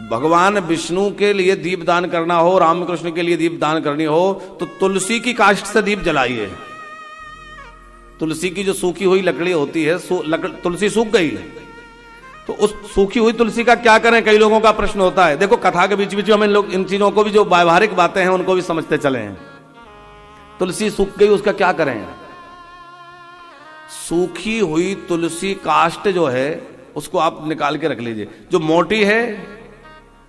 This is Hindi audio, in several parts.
भगवान विष्णु के लिए दीप दान करना हो, रामकृष्ण के लिए दीप दान करनी हो, तो तुलसी की काष्ठ से दीप जलाइए। तुलसी की जो सूखी हुई लकड़ी होती है, तुलसी सूख गई, तो उस सूखी हुई तुलसी का क्या करें, कई लोगों का प्रश्न होता है। देखो कथा के बीच बीच में हम इन चीजों को भी, जो व्यावहारिक बातें हैं उनको भी समझते चले हैं। तुलसी सूख गई, उसका क्या करें? सूखी हुई तुलसी काष्ठ जो है उसको आप निकाल के रख लीजिए। जो मोटी है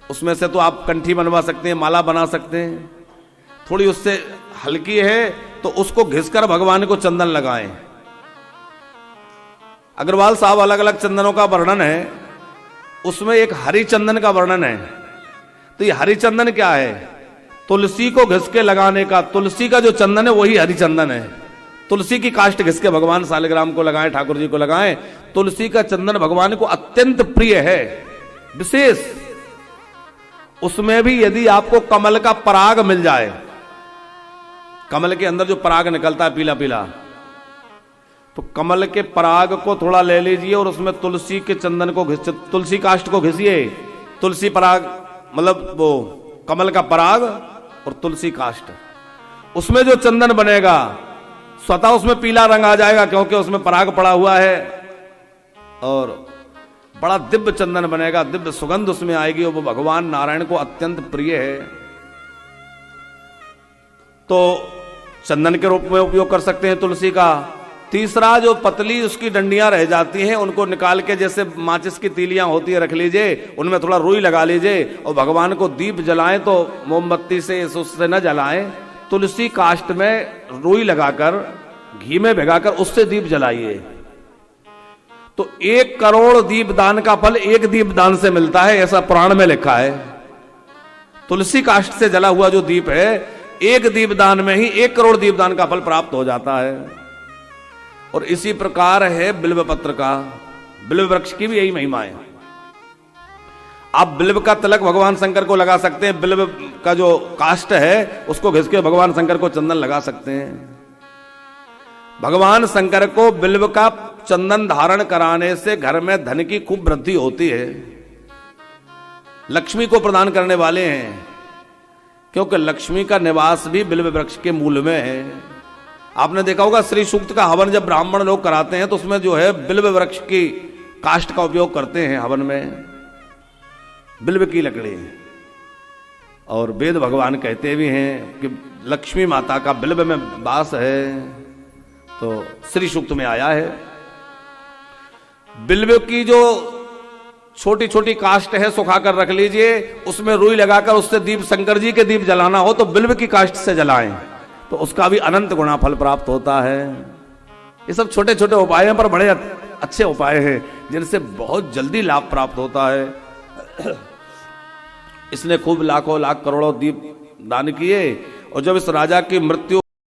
उसमें से तो आप कंठी बनवा सकते हैं, माला बना सकते हैं। थोड़ी उससे हल्की है तो उसको घिसकर भगवान को चंदन लगाएं। अग्रवाल साहब अलग अलग चंदनों का वर्णन है, उसमें एक हरि चंदन का वर्णन है। तो ये हरि चंदन क्या है? तुलसी को घिस के लगाने का, तुलसी का जो चंदन है वही हरि चंदन है। तुलसी की काष्ठ घिस के भगवान सालिग्राम को लगाएं, ठाकुर जी को लगाएं। तुलसी का चंदन भगवान को अत्यंत प्रिय है, विशेष। उसमें भी यदि आपको कमल का पराग मिल जाए, कमल के अंदर जो पराग निकलता है पीला पीला, तो कमल के पराग को थोड़ा ले लीजिए और उसमें तुलसी के चंदन को तुलसी काष्ठ को घिसिए। तुलसी पराग मतलब वो कमल का पराग और तुलसी काष्ठ, उसमें जो चंदन बनेगा स्वतः उसमें पीला रंग आ जाएगा, क्योंकि उसमें पराग पड़ा हुआ है, और बड़ा दिव्य चंदन बनेगा, दिव्य सुगंध उसमें आएगी, और वो भगवान नारायण को अत्यंत प्रिय है। तो चंदन के रूप में उपयोग कर सकते हैं तुलसी का। तीसरा, जो पतली उसकी डंडियां रह जाती हैं उनको निकाल के, जैसे माचिस की तीलियां होती है, रख लीजिए, उनमें थोड़ा रुई लगा लीजिए और भगवान को दीप जलाएं तो मोमबत्ती से उससे न जलाएं, तुलसी काष्ठ में रुई लगाकर घी में भिगाकर उससे दीप जलाइए। तो 1 करोड़ दीप दान का फल एक दीप दान से मिलता है, ऐसा पुराण में लिखा है। तुलसी काष्ठ से जला हुआ जो दीप है, एक दीप दान में ही 1 करोड़ दीप दान का फल प्राप्त हो जाता है। और इसी प्रकार है बिल्व पत्र का, बिल्व वृक्ष की भी यही महिमा है। आप बिल्व का तिलक भगवान शंकर को लगा सकते हैं, बिल्व का जो काष्ठ है उसको घिस के भगवान शंकर को चंदन लगा सकते हैं। भगवान शंकर को बिल्व का चंदन धारण कराने से घर में धन की खूब वृद्धि होती है। लक्ष्मी को प्रदान करने वाले हैं, क्योंकि लक्ष्मी का निवास भी बिल्व वृक्ष के मूल में है। आपने देखा होगा श्री सूक्त का हवन जब ब्राह्मण लोग कराते हैं तो उसमें जो है बिल्व वृक्ष की काष्ठ का उपयोग करते हैं हवन में, बिल्व की लकड़ी। और वेद भगवान कहते भी हैं कि लक्ष्मी माता का बिल्व में वास है, तो श्री सूक्त में आया है। बिल्व की जो छोटी छोटी काष्ठ है सुखाकर रख लीजिए, उसमें रुई लगाकर उससे दीप, शंकर जी के दीप जलाना हो तो बिल्व की काष्ठ से जलाएं, तो उसका भी अनंत गुणा फल प्राप्त होता है। ये सब छोटे छोटे उपाय हैं, पर बड़े अच्छे उपाय हैं जिनसे बहुत जल्दी लाभ प्राप्त होता है। इसने खूब लाखों लाख करोड़ों दीप दान किए, और जब इस राजा की मृत्यु